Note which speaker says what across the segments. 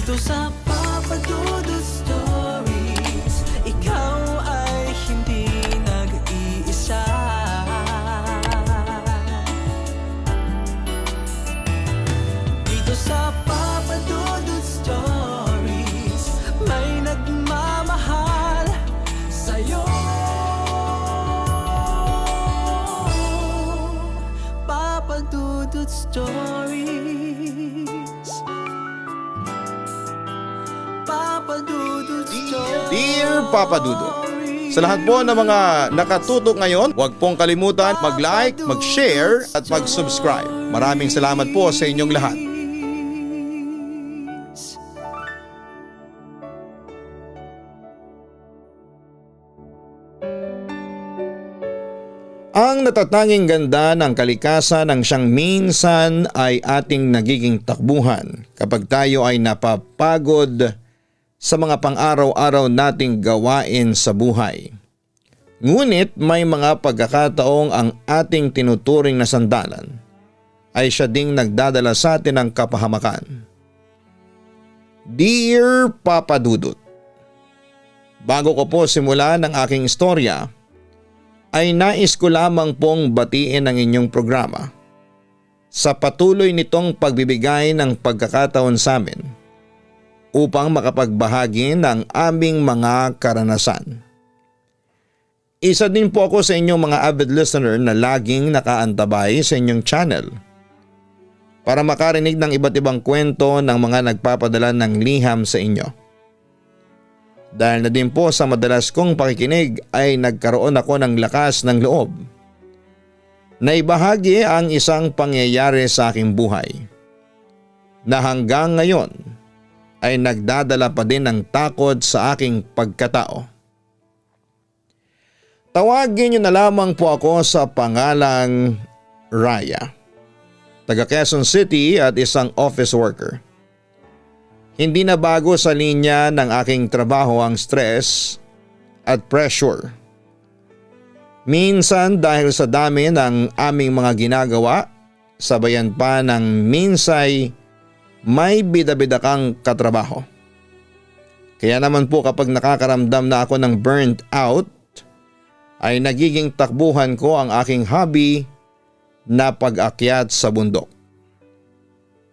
Speaker 1: Dito sa Papa Dudut Stories, ikaw ay hindi nag-iisa. Dito sa Papa Dudut Stories, may nagmamahal sa'yo. Papa Dudut Stories, Papa Dudut Stories.
Speaker 2: Dear Papa Dudut, sa lahat po ng mga nakatutok ngayon, huwag pong kalimutan mag-like, mag-share at mag-subscribe. Maraming salamat po sa inyong lahat. Ang natatanging ganda ng kalikasan ng siyang minsan ay ating nagiging takbuhan kapag tayo ay napapagod sa mga pang-araw-araw nating gawain sa buhay. Ngunit may mga pagkakataong ang ating tinuturing na sandalan ay siya ding nagdadala sa atin ng kapahamakan. Dear Papa Dudut, bago ko po simulan ang aking istorya, ay nais ko lamang pong batiin ang inyong programa sa patuloy nitong pagbibigay ng pagkakataon sa amin upang makapagbahagi ng aming mga karanasan. Isa din po ako sa inyong mga avid listener na laging nakaantabay sa inyong channel para makarinig ng iba't ibang kwento ng mga nagpapadala ng liham sa inyo. Dahil na din po sa madalas kong pakikinig ay nagkaroon ako ng lakas ng loob na ibahagi ang isang pangyayari sa aking buhay na hanggang ngayon ay nagdadala pa din ng takot sa aking pagkatao. Tawagin niyo na lamang po ako sa pangalang Raya, taga Quezon City at isang office worker. Hindi na bago sa linya ng aking trabaho ang stress at pressure. Minsan dahil sa dami ng aming mga ginagawa, sabayan pa ng minsay may bida-bida kang katrabaho. Kaya naman po kapag nakakaramdam na ako ng burnt out, ay nagiging takbuhan ko ang aking hobby na pag-akyat sa bundok.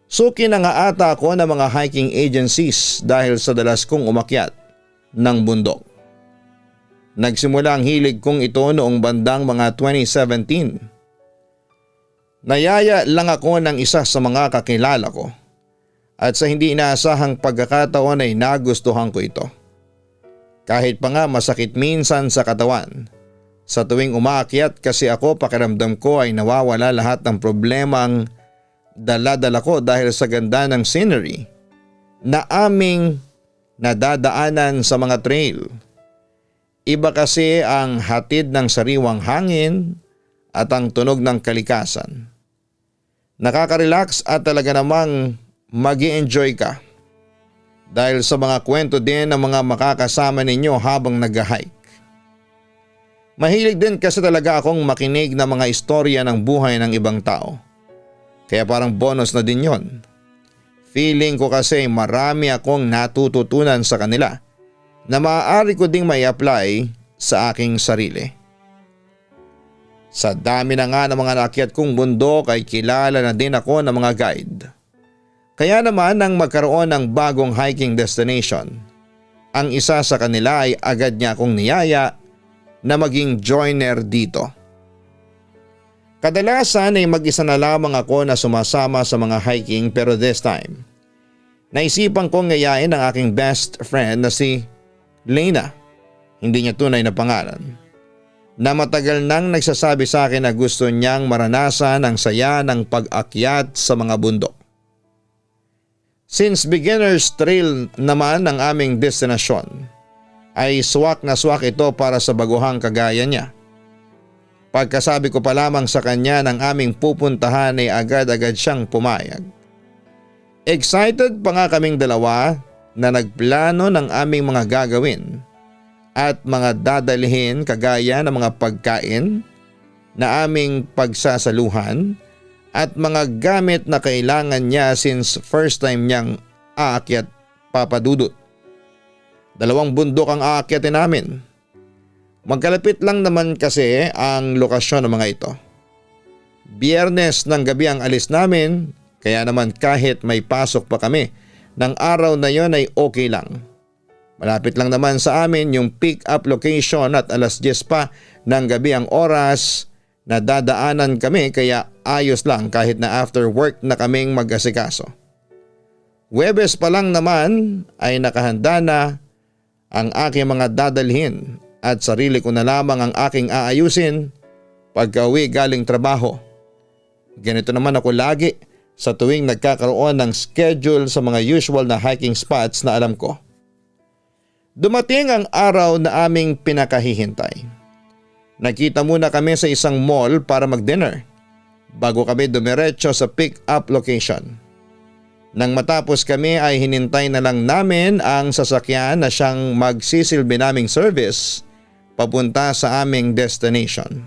Speaker 2: Suki na nga ata ako ng mga hiking agencies dahil sa dalas kong umakyat ng bundok. Nagsimula ang hilig kong ito noong bandang mga 2017. Nayaya lang ako ng isa sa mga kakilala ko at sa hindi inaasahang pagkakataon ay nagustuhan ko ito. Kahit pa nga masakit minsan sa katawan, sa tuwing umaakyat kasi ako pakiramdam ko ay nawawala lahat ng problemang dala-dala ko dahil sa ganda ng scenery na aming nadadaanan sa mga trail. Iba kasi ang hatid ng sariwang hangin at ang tunog ng kalikasan. Nakaka-relax at talaga namang mag-i-enjoy ka dahil sa mga kwento din ng mga makakasama ninyo habang nag-hike. Mahilig din kasi talaga akong makinig ng mga istorya ng buhay ng ibang tao. Kaya parang bonus na din yon. Feeling ko kasi marami akong natututunan sa kanila na maaari ko ding may apply sa aking sarili. Sa dami na nga ng mga naakyat kong bundok ay kilala na din ako ng mga guide. Kaya naman nang magkaroon ng bagong hiking destination, ang isa sa kanila ay agad niya akong niyaya na maging joiner dito. Kadalasan ay mag-isa na lamang ako na sumasama sa mga hiking pero this time, naisipan kong ngayain ang aking best friend na si Lena, hindi niya tunay na pangalan, na matagal nang nagsasabi sa akin na gusto niyang maranasan ang saya ng pag-akyat sa mga bundok. Since beginner's trail naman ang aming destinasyon, ay swak na swak ito para sa baguhang kagaya niya. Pagkasabi ko pa lamang sa kanya ng aming pupuntahan ay agad-agad siyang pumayag. Excited pa nga kaming dalawa na nagplano ng aming mga gagawin at mga dadalhin kagaya ng mga pagkain na aming pagsasaluhan at mga gamit na kailangan niya since first time niyang aakyat Papa Dudut. 2 bundok ang aakyatin namin. Magkalapit lang naman kasi ang lokasyon ng mga ito. Biyernes ng gabi ang alis namin, kaya naman kahit may pasok pa kami ng araw na yon ay okay lang. Malapit lang naman sa amin yung pick up location at alas 10 pa ng gabi ang oras na dadaanan kami, kaya ayos lang kahit na after work na kaming mag-asikaso. Huwebes pa lang naman ay nakahanda na ang aking mga dadalhin at sarili ko na lamang ang aking aayusin pagka-uwi galing trabaho. Ganito naman ako lagi sa tuwing nagkakaroon ng schedule sa mga usual na hiking spots na alam ko. Dumating ang araw na aming pinakahihintay. Nakita muna kami sa isang mall para mag-dinner bago kami dumiretso sa pick-up location. Nang matapos kami ay hinintay na lang namin ang sasakyan na siyang magsisilbi naming service papunta sa aming destination.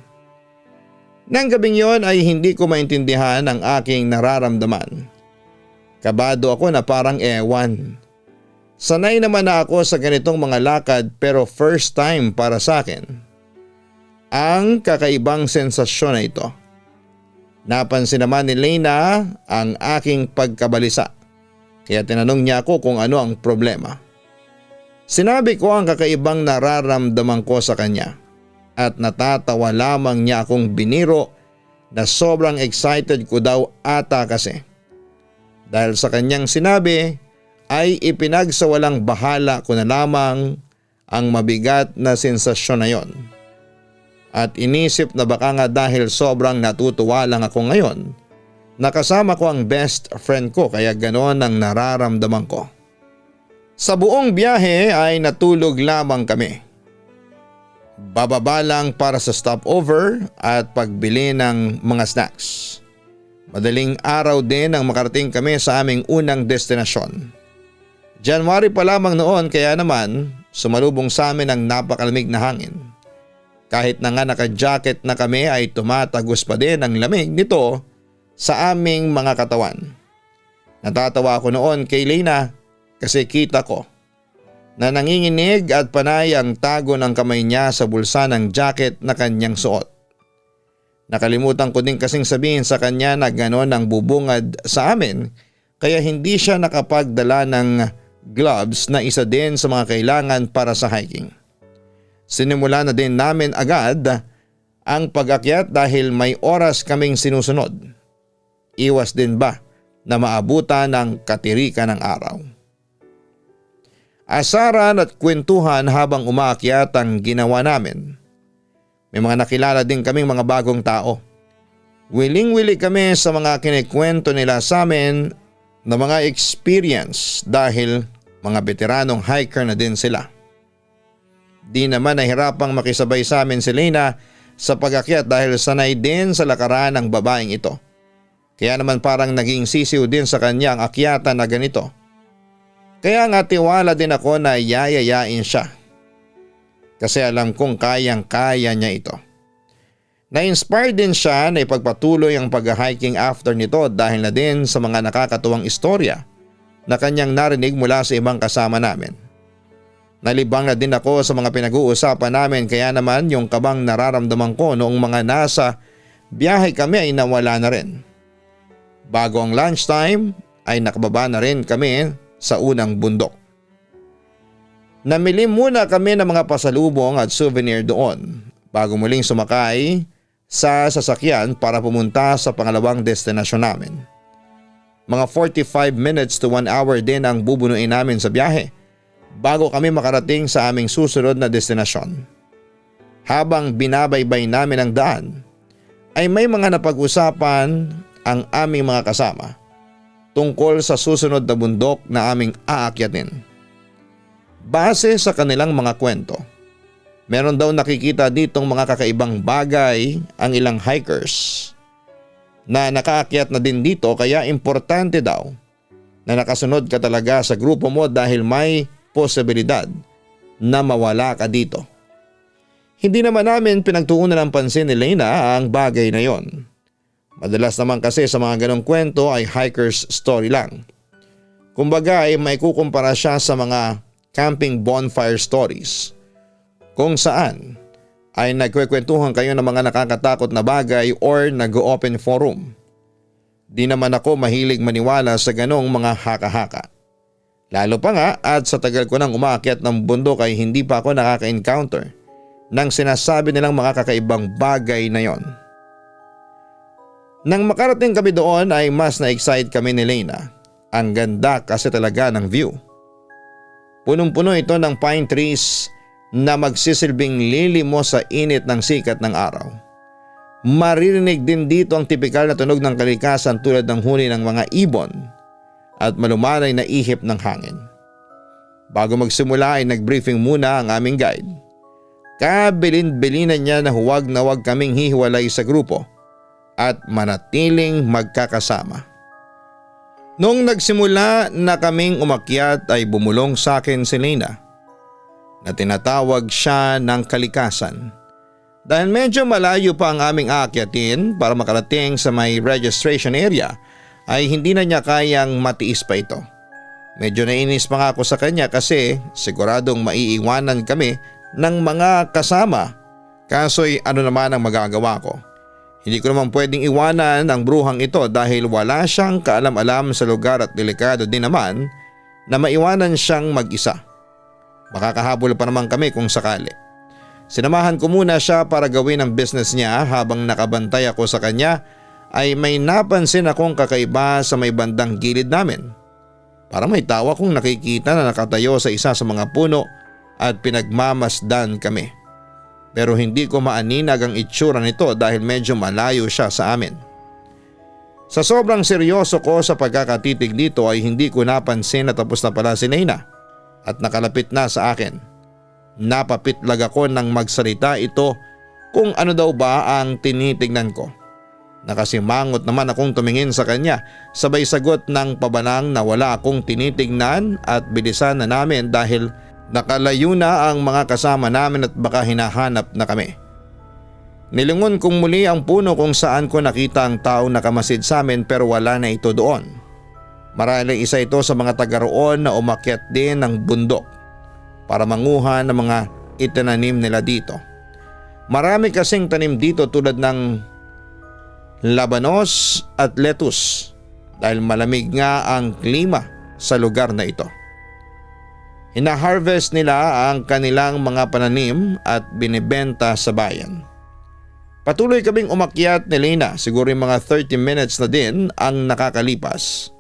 Speaker 2: Nang gabing yon ay hindi ko maintindihan ang aking nararamdaman. Kabado ako na parang ewan. Sanay naman na ako sa ganitong mga lakad pero first time para sa akin. Ang kakaibang sensasyon na ito. Napansin naman ni Leyna ang aking pagkabalisa. Kaya tinanong niya ako kung ano ang problema. Sinabi ko ang kakaibang nararamdaman ko sa kanya. At natatawa lamang niya akong biniro na sobrang excited ko daw ata kasi. Dahil sa kanyang sinabi ay ipinagsawalang bahala ko na lamang ang mabigat na sensasyon na yon. At inisip na baka nga dahil sobrang natutuwa lang ako ngayon, nakasama ko ang best friend ko kaya ganoon ang nararamdaman ko. Sa buong biyahe ay natulog lamang kami. Bababa lang para sa stopover at pagbili ng mga snacks. Madaling araw din ang makarating kami sa aming unang destinasyon. January pa lamang noon kaya naman sumalubong sa amin ang napakalamig na hangin. Kahit na nga naka-jacket na kami ay tumatagos pa din ang lamig nito sa aming mga katawan. Natatawa ako noon kay Leyna kasi kita ko na nanginginig at panay ang tago ng kamay niya sa bulsa ng jacket na kanyang suot. Nakalimutan ko din kasing sabihin sa kanya na gano'n ang bubungad sa amin kaya hindi siya nakapagdala ng gloves na isa din sa mga kailangan para sa hiking. Sinimula na din namin agad ang pag-akyat dahil may oras kaming sinusunod. Iwas din ba na maabutan ng katirikan ng araw? Asaran at kwentuhan habang umaakyat ang ginawa namin. May mga nakilala din kaming mga bagong tao. Wiling-wili kami sa mga kinikwento nila sa amin na mga experience dahil mga veteranong hiker na din sila. Di naman nahirapang makisabay sa amin si Leyna sa pag-akyat dahil sanay din sa lakaran ng babaeng ito. Kaya naman parang naging sisiw din sa kanya ang akyatan na ganito. Kaya nga tiwala din ako na yayayain siya. Kasi alam kong kayang-kaya niya ito. Na-inspire din siya na ipagpatuloy ang pag-hiking after nito dahil na din sa mga nakakatuwang istorya na kanyang narinig mula sa ibang kasama namin. Nalibang na din ako sa mga pinag-uusapan namin kaya naman yung kabang nararamdaman ko noong mga nasa biyahe kami ay nawala na rin. Bago ang lunchtime ay nakababa na rin kami sa unang bundok. Namili muna kami ng mga pasalubong at souvenir doon bago muling sumakay sa sasakyan para pumunta sa pangalawang destinasyon namin. Mga 45 minutes to 1 hour din ang bubunuin namin sa biyahe bago kami makarating sa aming susunod na destinasyon. Habang binabaybay namin ang daan ay may mga napag-usapan ang aming mga kasama tungkol sa susunod na bundok na aming aakyatin. Base sa kanilang mga kwento, meron daw nakikita ditong mga kakaibang bagay ang ilang hikers na nakaakyat na din dito kaya importante daw na nakasunod ka talaga sa grupo mo dahil may posibilidad na mawala ka dito. Hindi naman namin pinagtuunan ng pansin ni Leyna ang bagay na yon. Madalas naman kasi sa mga ganong kwento ay hiker's story lang. Kumbaga ay maikukumpara siya sa mga camping bonfire stories kung saan ay nagkwekwentuhan kayo ng mga nakakatakot na bagay or nag-open forum. Di naman ako mahilig maniwala sa ganong mga haka-haka. Lalo pa nga at sa tagal ko nang umaakyat ng bundok ay hindi pa ako nakaka-encounter ng sinasabi nilang mga kakaibang bagay na yon. Nang makarating kami doon ay mas na-excite kami ni Leyna. Ang ganda kasi talaga ng view. Punong-puno ito ng pine trees na magsisilbing lilimo sa init ng sikat ng araw. Maririnig din dito ang tipikal na tunog ng kalikasan tulad ng huni ng mga ibon at malumanay na ihip ng hangin. Bago magsimula ay nagbriefing muna ang aming guide. Kabilin-bilinan niya na huwag kaming hihiwalay sa grupo at manatiling magkakasama. Noong nagsimula na kaming umakyat ay bumulong sa akin si Leyna na tinatawag siya ng kalikasan. Dahil medyo malayo pa ang aming aakyatin para makarating sa may registration area ay hindi na niya kayang matiis pa ito. Medyo nainis pa nga ako sa kanya kasi siguradong maiiwanan kami ng mga kasama. Kaso'y ano naman ang magagawa ko? Hindi ko naman pwedeng iwanan ang bruhang ito dahil wala siyang kaalam-alam sa lugar at delikado din naman na maiwanan siyang mag-isa. Makakahabol pa naman kami kung sakali. Sinamahan ko muna siya para gawin ang business niya. Habang nakabantay ako sa kanya ay may napansin akong kakaiba sa may bandang gilid namin. Parang may tao akong nakikita na nakatayo sa isa sa mga puno at pinagmamasdan kami. Pero hindi ko maaninag ang itsura nito dahil medyo malayo siya sa amin. Sa sobrang seryoso ko sa pagkakatitig dito ay hindi ko napansin na tapos na pala si Leyna at nakalapit na sa akin. Napapitlag ako nang magsalita ito kung ano daw ba ang tinitignan ko. Nakasimangot naman akong tumingin sa kanya, sabay sagot ng pabanang na wala akong tinitignan at bilisan na namin dahil nakalayo na ang mga kasama namin at baka hinahanap na kami. Nilingon kong muli ang puno kung saan ko nakita ang tao nakamasid sa amin pero wala na ito doon. Maraming isa ito sa mga taga roon na umakyat din ng bundok para manguha ng mga itinanim nila dito. Marami kasing tanim dito tulad ng labanos at lettuce dahil malamig nga ang klima sa lugar na ito. Hina-harvest nila ang kanilang mga pananim at binibenta sa bayan. Patuloy kaming umakyat ni Leyna, siguro yung mga 30 minutes na din ang nakakalipas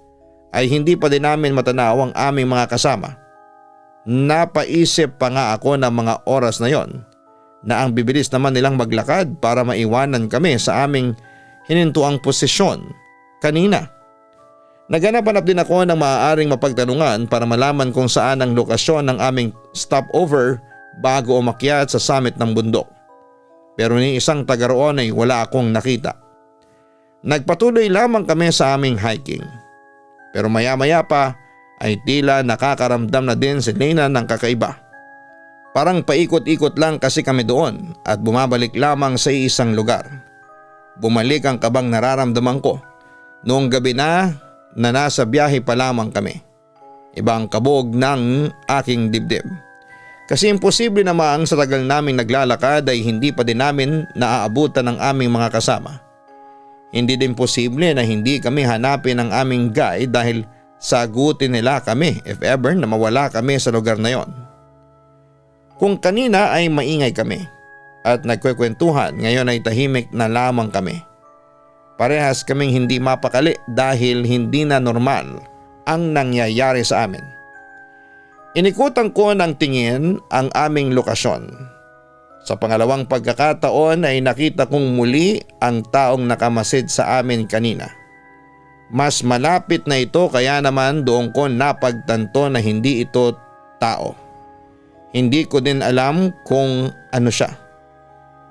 Speaker 2: ay hindi pa din namin matanaw ang aming mga kasama. Napaisip pa nga ako ng mga oras na yon na ang bibilis naman nilang maglakad para maiwanan kami sa aming hinintuang posisyon kanina. Naghanap-hanap din ako ng maaaring mapagtanungan para malaman kung saan ang lokasyon ng aming stopover bago umakyat sa summit ng bundok. Pero ni isang taga roon ay wala akong nakita. Nagpatuloy lamang kami sa aming hiking. Pero maya-maya pa ay tila nakakaramdam na din si Leyna ng kakaiba. Parang paikot-ikot lang kasi kami doon at bumabalik lamang sa isang lugar. Bumalik ang kabang nararamdaman ko noong gabi na nasa biyahe pa lamang kami. Ibang kabog ng aking dibdib. Kasi imposible namang sa tagal naming naglalakad ay hindi pa din namin naaabutan ng aming mga kasama. Hindi din posible na hindi kami hanapin ng aming guide dahil sagutin nila kami if ever na mawala kami sa lugar na yon. Kung kanina ay maingay kami at nagkwekwentuhan, ngayon ay tahimik na lamang kami. Parehas kaming hindi mapakali dahil hindi na normal ang nangyayari sa amin. Inikutan ko ng tingin ang aming lokasyon. Sa pangalawang pagkakataon ay nakita kong muli ang taong nakamasid sa amin kanina. Mas malapit na ito kaya naman doon ko napagtanto na hindi ito tao. Hindi ko din alam kung ano siya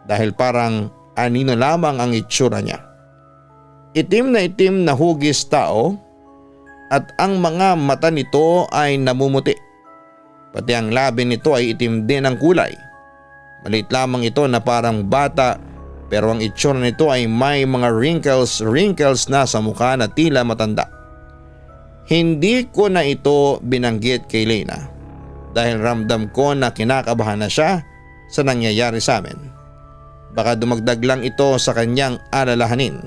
Speaker 2: dahil parang anino lamang ang itsura niya. Itim na hugis tao at ang mga mata nito ay namumuti. Pati ang labi nito ay itim din ang kulay. Maliit lamang ito na parang bata pero ang itsura nito ay may mga wrinkles na sa mukha na tila matanda. Hindi ko na ito binanggit kay Lena dahil ramdam ko na kinakabahan na siya sa nangyayari sa amin. Baka dumagdag lang ito sa kanyang alalahanin.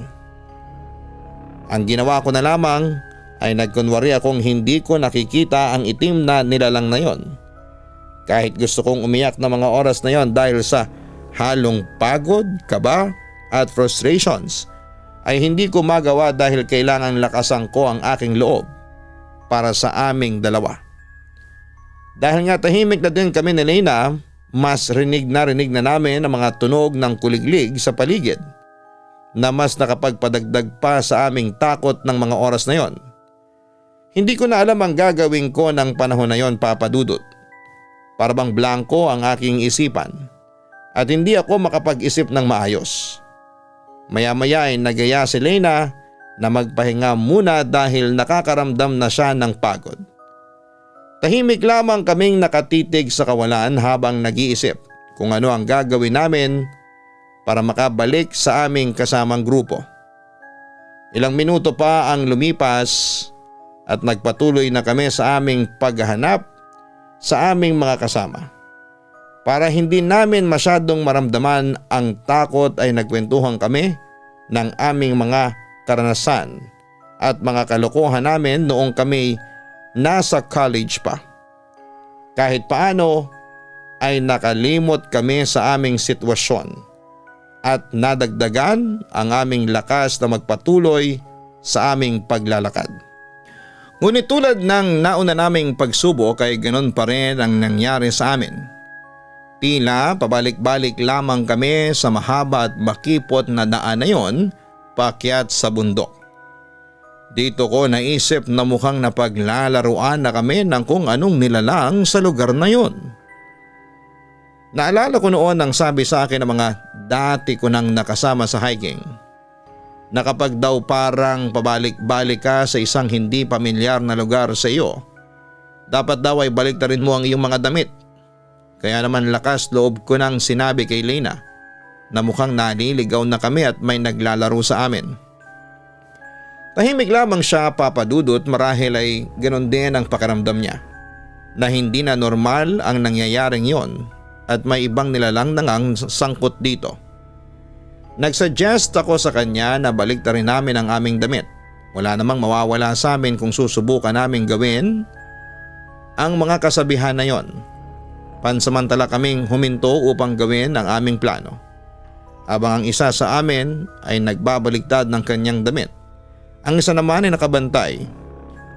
Speaker 2: Ang ginawa ko na lamang ay nagkunwari akong hindi ko nakikita ang itim na nilalang na yon. Kahit gusto kong umiyak na mga oras na yon dahil sa halong pagod, kaba at frustrations, ay hindi ko magawa dahil kailangan lakasan ko ang aking loob para sa aming dalawa. Dahil nga tahimik na din kami ni Lena, mas rinig na namin ang mga tunog ng kuliglig sa paligid na mas nakapagpadagdag pa sa aming takot ng mga oras na yon. Hindi ko na alam ang gagawin ko ng panahon na yon, Papa Dudut. Para bang blanko ang aking isipan at hindi ako makapag-isip ng maayos. Maya-maya ay nagaya si Lena na magpahinga muna dahil nakakaramdam na siya ng pagod. Tahimik lamang kaming nakatitig sa kawalan habang nag-iisip kung ano ang gagawin namin para makabalik sa aming kasamang grupo. Ilang minuto pa ang lumipas at nagpatuloy na kami sa aming paghahanap sa aming mga kasama. Para hindi namin masyadong maramdaman ang takot ay nagkwentuhan kami ng aming mga karanasan at mga kalokohan namin noong kami nasa college pa. Kahit paano ay nakalimot kami sa aming sitwasyon at nadagdagan ang aming lakas na magpatuloy sa aming paglalakad. Ngunit tulad ng nauna naming pagsubok ay ganun pa rin ang nangyari sa amin. Tila pabalik-balik lamang kami sa mahaba at makipot na daan na yon paakyat sa bundok. Dito ko naisip na mukhang napaglalaruan na kami ng kung anong nilalang sa lugar na yon. Naalala ko noon ang sabi sa akin ng mga dati ko nang nakasama sa hiking, na kapag daw parang pabalik-balik ka sa isang hindi pamilyar na lugar sa iyo, dapat daw ay baliktarin mo ang iyong mga damit. Kaya naman lakas loob ko nang sinabi kay Lena na mukhang naliligaw na kami at may naglalaro sa amin. Tahimik lamang siya, Papa Dudut, marahil ay ganon din ang pakiramdam niya na hindi na normal ang nangyayaring yon at may ibang nilalang nang sangkot dito. Nagsuggest ako sa kanya na baliktarin namin ang aming damit. Wala namang mawawala sa amin kung susubukan namin gawin ang mga kasabihan na yon. Pansamantala kaming huminto upang gawin ang aming plano. Habang ang isa sa amin ay nagbabaliktad ng kanyang damit, ang isa naman ay nakabantay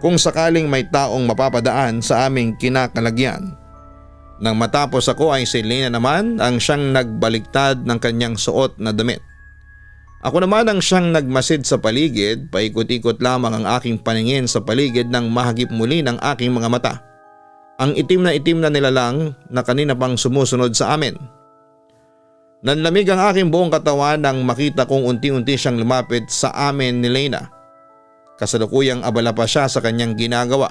Speaker 2: kung sakaling may taong mapapadaan sa aming kinakalagyan. Nang matapos ako ay si Lena naman ang siyang nagbaliktad ng kanyang suot na damit. Ako naman ang siyang nagmasid sa paligid, paikot-ikot lamang ang aking paningin sa paligid nang mahagip muli ng aking mga mata ang itim na nilalang na kanina pang sumusunod sa amin. Nanlamig ang aking buong katawan nang makita kong unti-unti siyang lumapit sa amin ni Lena. Kasalukuyang abala pa siya sa kanyang ginagawa.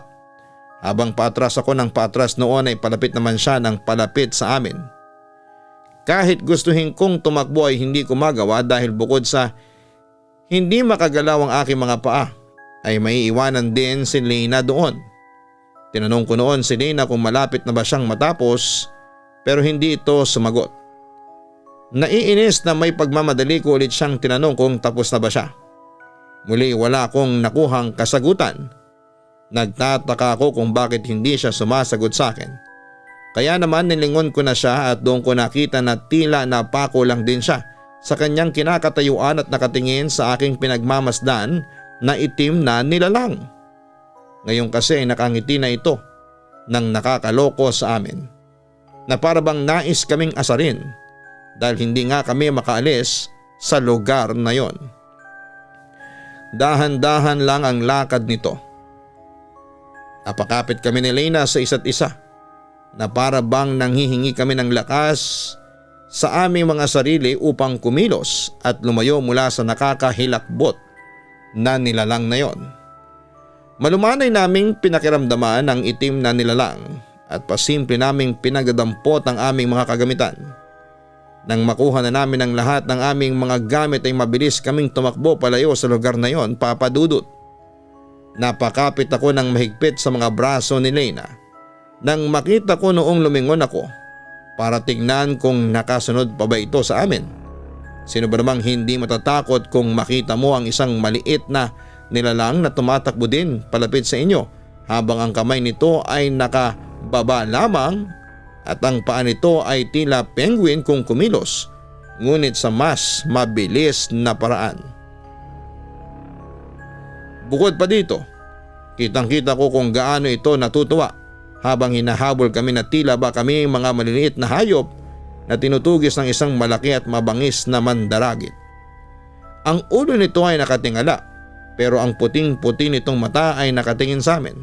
Speaker 2: Habang paatras ako ng paatras noon ay palapit naman siya ng palapit sa amin. Kahit gustuhin kong tumakbo ay hindi ko magawa dahil bukod sa hindi makagalaw ang aking mga paa ay maiiwanan din si Lena doon. Tinanong ko noon si Lena kung malapit na ba siyang matapos pero hindi ito sumagot. Naiinis na may pagmamadali ko ulit siyang tinanong kung tapos na ba siya. Muli wala akong nakuhang kasagutan. Nagtataka ako kung bakit hindi siya sumasagot sa akin. Kaya naman nilingon ko na siya at doon ko nakita na tila napako lang din siya sa kanyang kinakatayuan at nakatingin sa aking pinagmamasdan na itim na nilalang. Ngayon kasi nakangiti na ito nang nakakaloko sa amin na para bang nais kaming asarin dahil hindi nga kami makaalis sa lugar na yon. Dahan-dahan lang ang lakad nito. Napakapit kami ni Lena sa isa't isa na para bang nanghihingi kami ng lakas sa aming mga sarili upang kumilos at lumayo mula sa nakakahilakbot na nilalang na yon. Malumanay naming pinakiramdaman ang itim na nilalang at pasimple naming pinagdadampot ang aming mga kagamitan. Nang makuha na namin ang lahat ng aming mga gamit ay mabilis kaming tumakbo palayo sa lugar na yon, Papa Dudut. Napakapit ako ng mahigpit sa mga braso ni Leyna nang makita ko noong lumingon ako para tignan kung nakasunod pa ba ito sa amin. Sino ba namang hindi matatakot kung makita mo ang isang maliit na nilalang na tumatakbo din palapit sa inyo habang ang kamay nito ay nakababa lamang at ang paa nito ay tila penguin kung kumilos, ngunit sa mas mabilis na paraan. Bukod pa dito, kitang-kita ko kung gaano ito natutuwa habang hinahabol kami na tila ba kami mga maliliit na hayop na tinutugis ng isang malaki at mabangis na mandaragit. Ang ulo nito ay nakatingala pero ang puting-puti nitong mata ay nakatingin sa amin.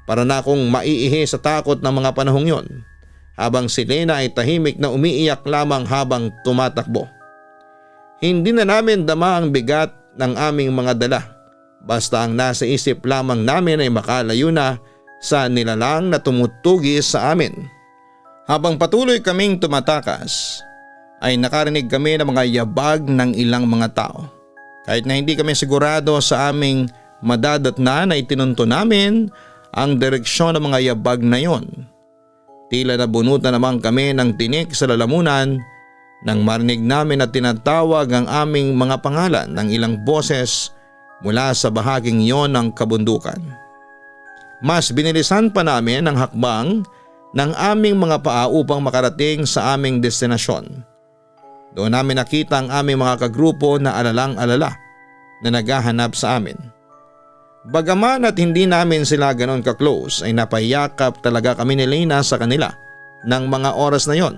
Speaker 2: Para na akong maiihi sa takot ng mga panahong yon habang si Leyna ay tahimik na umiiyak lamang habang tumatakbo. Hindi na namin dama ang bigat ng aming mga dala. Basta ang nasa isip lamang namin ay makalayo na sa nilalang na tumutugis sa amin. Habang patuloy kaming tumatakas ay nakarinig kami ng mga yabag ng ilang mga tao. Kahit na hindi kami sigurado sa aming madadatnan na itinunto namin ang direksyon ng mga yabag na yon. Tila nabunutan naman kami ng tinik sa lalamunan nang marinig namin na tinatawag ang aming mga pangalan ng ilang boses mula sa bahaging iyon ng kabundukan. Mas binilisan pa namin ang hakbang ng aming mga paa upang makarating sa aming destinasyon. Doon namin nakita ang aming mga kagrupo na alalang-alala na naghahanap sa amin. Bagaman at hindi namin sila ganon ka-close ay napayakap talaga kami ni Leyna sa kanila ng mga oras na yon.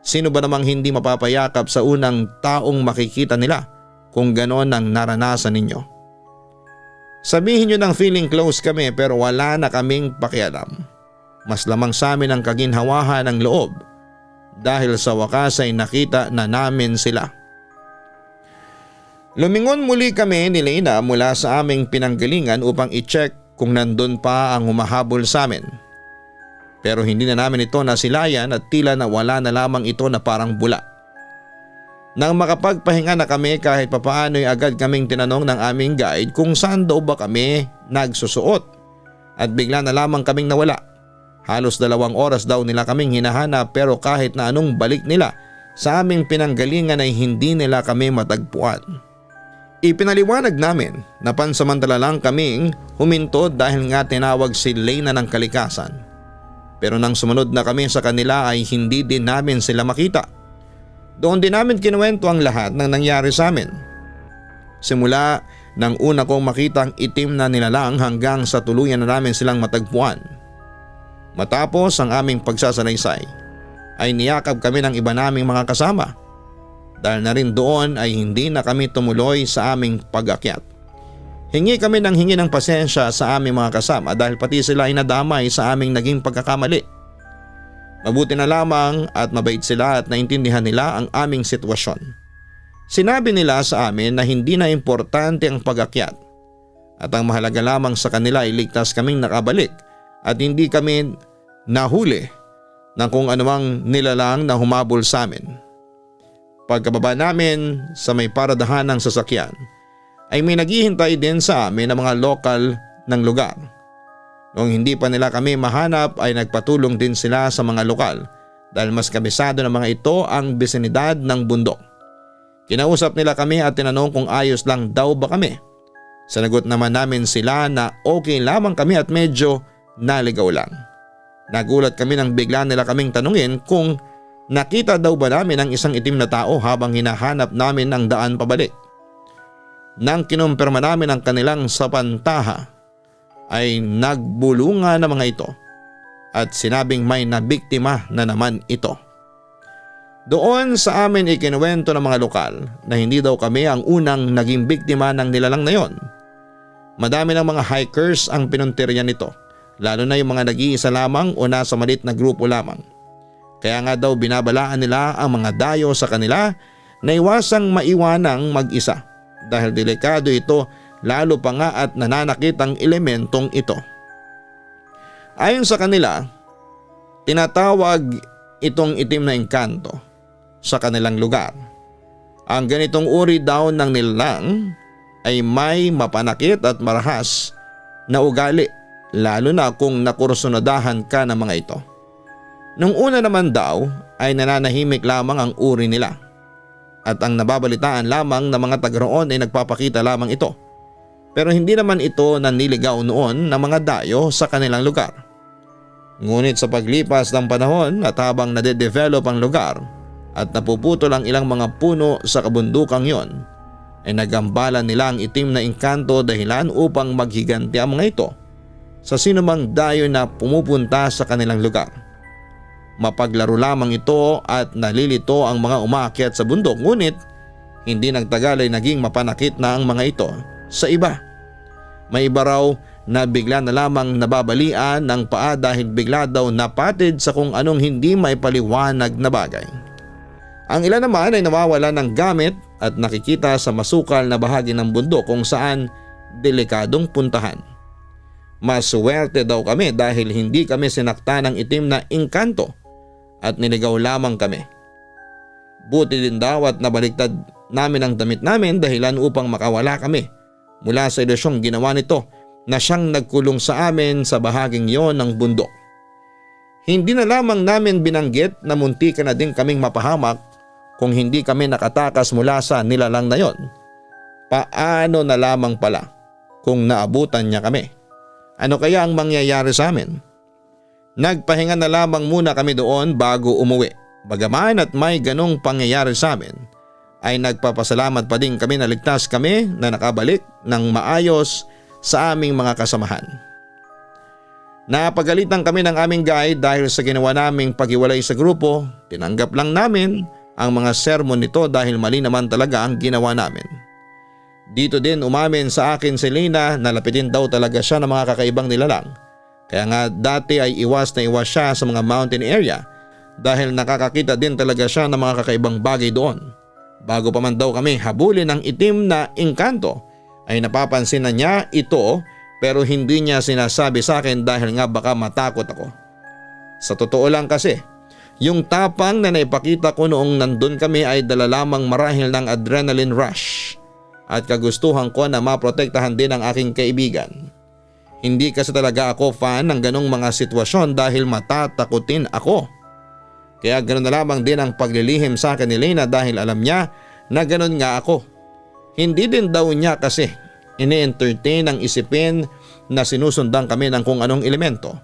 Speaker 2: Sino ba namang hindi mapapayakap sa unang taong makikita nila kung ganon ang naranasan ninyo? Sabihin nyo ng feeling close kami pero wala na kaming pakialam. Mas lamang sa amin ang kaginhawahan ng loob dahil sa wakas ay nakita na namin sila. Lumingon muli kami ni Leyna mula sa aming pinanggalingan upang i-check kung nandun pa ang humahabol sa amin. Pero hindi na namin ito nasilayan at tila na wala na lamang ito na parang bula. Nang makapagpahinga na kami kahit papaano ay agad kaming tinanong ng aming guide kung saan daw ba kami nagsusuot at bigla na lamang kaming nawala. Halos 2 oras daw nila kaming hinahanap pero kahit na anong balik nila sa aming pinanggalingan ay hindi nila kami matagpuan. Ipinaliwanag namin na pansamantala lang kaming huminto dahil nga tinawag si Leyna ng kalikasan. Pero nang sumunod na kami sa kanila ay hindi din namin sila makita. Doon din namin kinuwento ang lahat ng nangyari sa amin. Simula nang una kong makita ang itim na nilalang hanggang sa tuluyan na namin silang matagpuan. Matapos ang aming pagsasanaysay ay niyakap kami ng iba naming mga kasama. Dahil na rin doon ay hindi na kami tumuloy sa aming pag-akyat. Hingi kami ng hingi ng pasensya sa aming mga kasama dahil pati sila ay nadamay sa aming naging pagkakamali. Mabuti na lamang at mabait sila at naintindihan nila ang aming sitwasyon. Sinabi nila sa amin na hindi na importante ang pag-akyat at ang mahalaga lamang sa kanila ay ligtas kaming nakabalik at hindi kami nahuli ng kung anumang nilalang na humabol sa amin. Pagkababa namin sa may paradahan ng sasakyan ay may naghihintay din sa amin ng mga lokal ng lugar. Noong hindi pa nila kami mahanap ay nagpatulong din sila sa mga lokal dahil mas kabisado ng mga ito ang bisinidad ng bundok. Kinausap nila kami at tinanong kung ayos lang daw ba kami. Sanagot naman namin sila na okay lamang kami at medyo naligaw lang. Nagulat kami nang bigla nila kaming tanungin kung nakita daw ba namin ang isang itim na tao habang hinahanap namin ang daan pabalik. Nang kinumpirma namin ang kanilang sapantaha ay nagbulungan ng mga ito at sinabing may nabiktima na naman ito. Doon sa amin ikinuwento ng mga lokal na hindi daw kami ang unang naging biktima ng nilalang na yon. Madami ng mga hikers ang pinuntirya nito, lalo na yung mga nag-iisa lamang o nasa malit na grupo lamang. Kaya nga daw binabalaan nila ang mga dayo sa kanila na iwasang maiwanang mag-isa dahil delikado ito lalo pa nga at nananakit ang elementong ito. Ayon sa kanila, tinatawag itong itim na engkanto sa kanilang lugar. Ang ganitong uri daw ng nilalang ay may mapanakit at marahas na ugali, lalo na kung nakursunadahan ka ng mga ito. Nung una naman daw ay nananahimik lamang ang uri nila at ang nababalitaan lamang ng mga taga-roon ay nagpapakita lamang ito. Pero hindi naman ito naniligaw noon ng mga dayo sa kanilang lugar. Ngunit sa paglipas ng panahon at habang nade-develop ang lugar at napuputol ang ilang mga puno sa kabundukang yon, ay nagambalan nila ang itim na engkanto dahilan upang maghiganti ang mga ito sa sinumang dayo na pumupunta sa kanilang lugar. Mapaglaro lamang ito at nalilito ang mga umaakyat sa bundok, ngunit hindi nagtagal ay naging mapanakit na ang mga ito sa iba. May iba raw na bigla na lamang nababalian ng paa dahil bigla daw napatid sa kung anong hindi may paliwanag na bagay. Ang ilan naman ay nawawala ng gamit at nakikita sa masukal na bahagi ng bundok kung saan delikadong puntahan. Maswerte daw kami dahil hindi kami sinakta ng itim na engkanto at niligaw lamang kami. Buti din daw at nabaliktad namin ang damit namin dahilan upang makawala kami mula sa ilusyong ginawa nito na siyang nagkulong sa amin sa bahaging yon ng bundok. Hindi na lamang namin binanggit na muntikan na din kaming mapahamak kung hindi kami nakatakas mula sa nilalang na yon. Paano na lamang pala kung naabutan niya kami? Ano kaya ang mangyayari sa amin? Nagpahinga na lamang muna kami doon bago umuwi. Bagaman at may ganong pangyayari sa amin, ay nagpapasalamat pa din kami na ligtas kami na nakabalik ng maayos sa aming mga kasamahan. Napagalitan kami ng aming guide dahil sa ginawa naming paghiwalay sa grupo. Tinanggap lang namin ang mga sermon nito dahil mali naman talaga ang ginawa namin. Dito din umamin sa akin si Lena na lapitin daw talaga siya ng mga kakaibang nilalang. Kaya nga dati ay iwas na iwas siya sa mga mountain area dahil nakakakita din talaga siya ng mga kakaibang bagay doon. Bago pa man daw kami habulin ng itim na engkanto ay napapansin na niya ito pero hindi niya sinasabi sa akin dahil nga baka matakot ako. Sa totoo lang kasi, yung tapang na naipakita ko noong nandun kami ay dala lamang marahil ng adrenaline rush at kagustuhan ko na maprotektahan din ang aking kaibigan. Hindi kasi talaga ako fan ng ganong mga sitwasyon dahil matatakutin ako. Kaya ganoon na lamang din ang paglilihim sa akin ni Lena dahil alam niya na ganoon nga ako. Hindi din daw niya kasi ini-entertain ang isipin na sinusundan kami ng kung anong elemento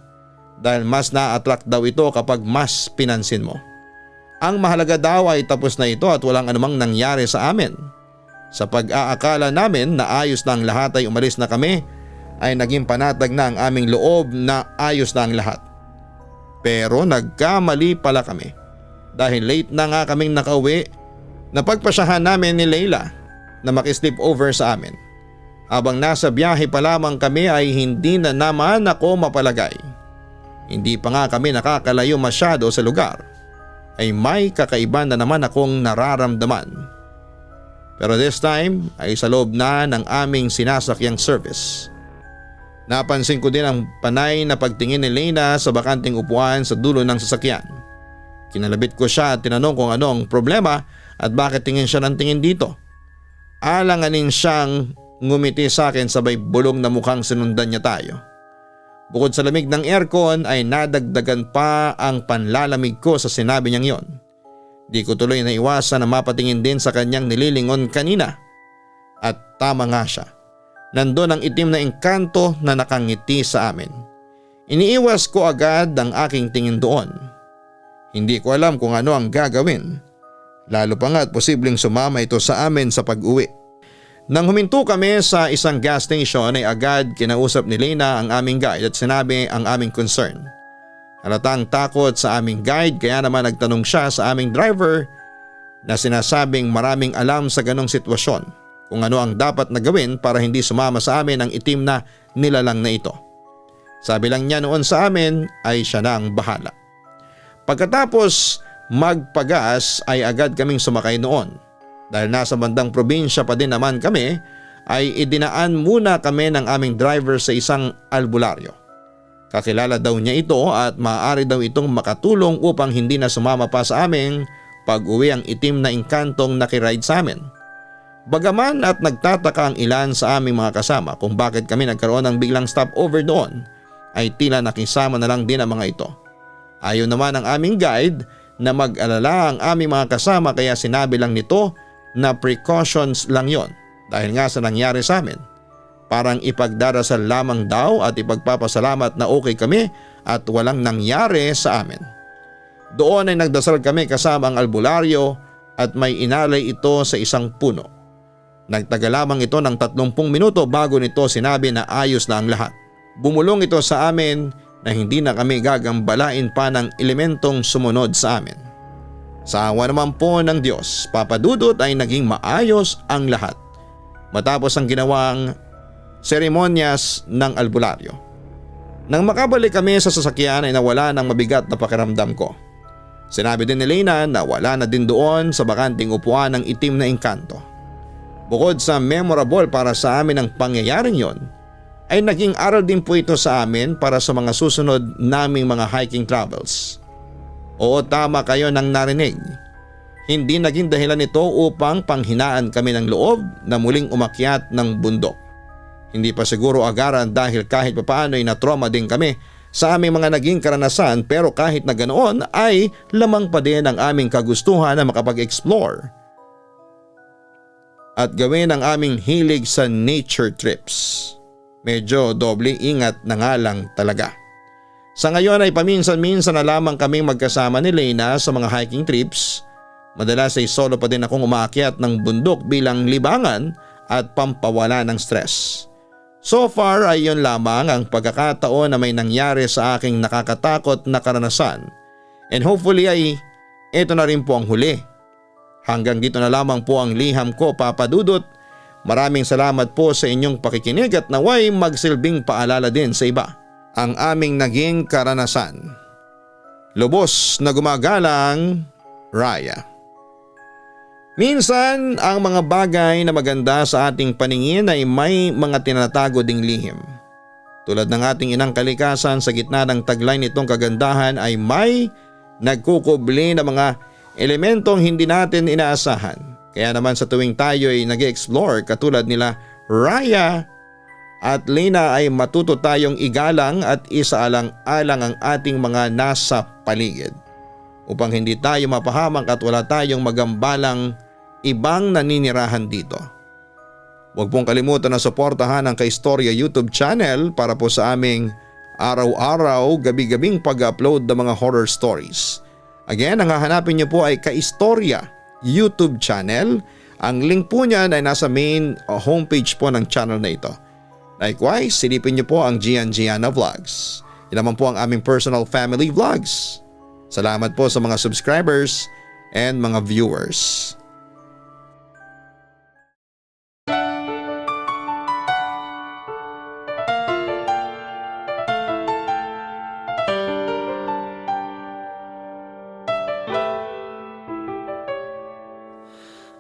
Speaker 2: dahil mas na-attract daw ito kapag mas pinansin mo. Ang mahalaga daw ay tapos na ito at walang anumang nangyari sa amin. Sa pag-aakala namin na ayos na ang lahat ay umalis na kami ay naging panatag na ang aming loob na ayos na ang lahat. Pero nagkamali pala kami dahil late na nga kaming nakauwi. Napagpasyahan namin ni Leila na makisleep over sa amin. Habang nasa biyahe pa lamang kami ay hindi na naman ako mapalagay. Hindi pa nga kami nakakalayo masyado sa lugar ay may kakaiba na naman akong nararamdaman. Pero this time ay sa loob na ng aming sinasakyang service. Napansin ko din ang panay na pagtingin ni Lena sa bakanting upuan sa dulo ng sasakyan. Kinalabit ko siya at tinanong kung ano ang problema at bakit tingin siya ng tingin dito. Alanganin siyang ngumiti sa akin sabay bulong na mukhang sinundan niya tayo. Bukod sa lamig ng aircon ay nadagdagan pa ang panlalamig ko sa sinabi niyang yon. Di ko tuloy na iwasan na mapatingin din sa kanyang nililingon kanina. At tama nga siya. Nandun ang itim na engkanto na nakangiti sa amin. Iniiwas ko agad ang aking tingin doon. Hindi ko alam kung ano ang gagawin. Lalo pa nga at posibleng sumama ito sa amin sa pag-uwi. Nang huminto kami sa isang gas station ay agad kinausap ni Lena ang aming guide at sinabi ang aming concern. Halatang takot sa aming guide kaya naman nagtanong siya sa aming driver na sinasabing maraming alam sa ganong sitwasyon kung ano ang dapat na gawin para hindi sumama sa amin ang itim na nilalang na ito. Sabi lang niya noon sa amin ay siya na ang bahala. Pagkatapos magpagas ay agad kaming sumakay noon. Dahil nasa bandang probinsya pa din naman kami ay idinaan muna kami ng aming driver sa isang albularyo. Kakilala daw niya ito at maaari daw itong makatulong upang hindi na sumama pa sa aming pag-uwi ang itim na engkantong nakiride sa amin. Bagaman at nagtataka ang ilan sa aming mga kasama kung bakit kami nagkaroon ng biglang stopover doon, ay tila nakisama na lang din ang mga ito. Ayaw naman ang aming guide na mag-alala ang aming mga kasama, kaya sinabi lang nito na precautions lang yon dahil nga sa nangyari sa amin. Parang ipagdarasal lamang daw at ipagpapasalamat na okay kami at walang nangyari sa amin. Doon ay nagdasal kami kasama ang albularyo at may inalay ito sa isang puno. Nagtagal lamang ito ng 30 minuto bago nito sinabi na ayos na ang lahat. Bumulong ito sa amin na hindi na kami gagambalain pa ng elementong sumunod sa amin. Sa awa naman po ng Diyos, Papa Dudut, ay naging maayos ang lahat matapos ang ginawang seremonyas ng albularyo. Nang makabalik kami sa sasakyan ay nawala ng mabigat na pakiramdam ko. Sinabi din ni Lena na wala na din doon sa bakanting upuan ng itim na engkanto. Bukod sa memorable para sa amin ang pangyayaring yon, ay naging aral din po ito sa amin para sa mga susunod naming mga hiking travels. Oo, tama kayo nang narinig. Hindi naging dahilan ito upang panghinaan kami ng loob na muling umakyat ng bundok. Hindi pa siguro agaran dahil kahit papaano ay natrauma din kami sa aming mga naging karanasan, pero kahit na ganoon ay lamang pa din ang aming kagustuhan na makapag-explore at gawin ang aming hilig sa nature trips. Medyo doble ingat na nga lang talaga. Sa ngayon ay paminsan-minsan na lamang kaming magkasama ni Lena sa mga hiking trips. Madalas ay solo pa din akong umaakyat ng bundok bilang libangan at pampawala ng stress. So far ay yun lamang ang pagkakataon na may nangyari sa aking nakakatakot na karanasan. And hopefully ay ito na rin po ang huli. Hanggang dito na lamang po ang liham ko, Papa Dudut. Maraming salamat po sa inyong pakikinig at naway magsilbing paalala din sa iba ang aming naging karanasan. Lubos na gumagalang, Raya. Minsan ang mga bagay na maganda sa ating paningin ay may mga tinatago ding lihim. Tulad ng ating inang kalikasan, sa gitna ng taglay nitong kagandahan ay may nagkukubli na mga elementong hindi natin inaasahan. Kaya naman sa tuwing tayo ay nag-explore katulad nila Raya at Lena ay matuto tayong igalang at isaalang-alang ang ating mga nasa paligid upang hindi tayo mapahamak at wala tayong magambalang ibang naninirahan dito. Huwag pong kalimutan na suportahan ang Kaistorya YouTube channel para po sa aming araw-araw, gabi-gabing pag-upload ng mga horror stories. Again, ang hahanapin niyo po ay Kaistorya YouTube channel. Ang link po niyan ay nasa main homepage po ng channel na ito. Likewise, silipin niyo po ang Gian Gianna Vlogs. Yan naman po ang aming personal family vlogs. Salamat po sa mga subscribers and mga viewers.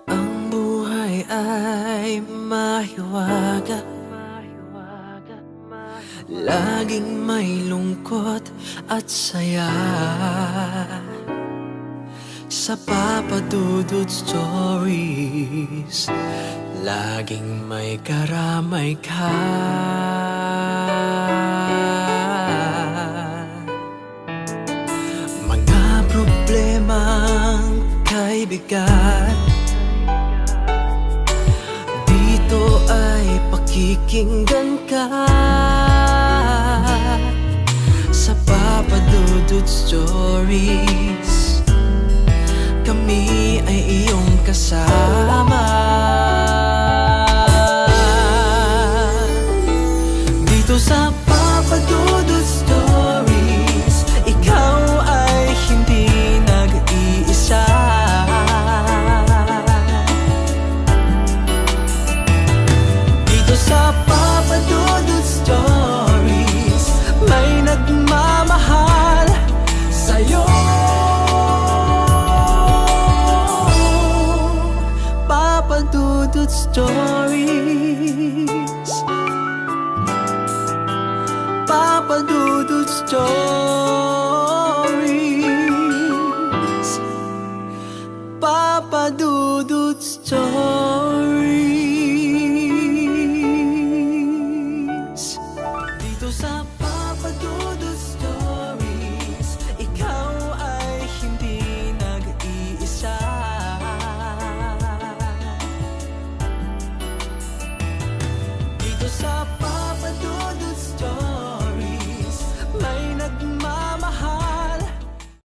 Speaker 1: Ang buhay ay mahiwaga, laging may lungkot at saya. Sa Papa Dudut Stories, laging may karamay ka. Mga problemang kaibigan, dito ay pakikinggan ka. Sa Papa Dudut Stories, kami ay iyong kasama.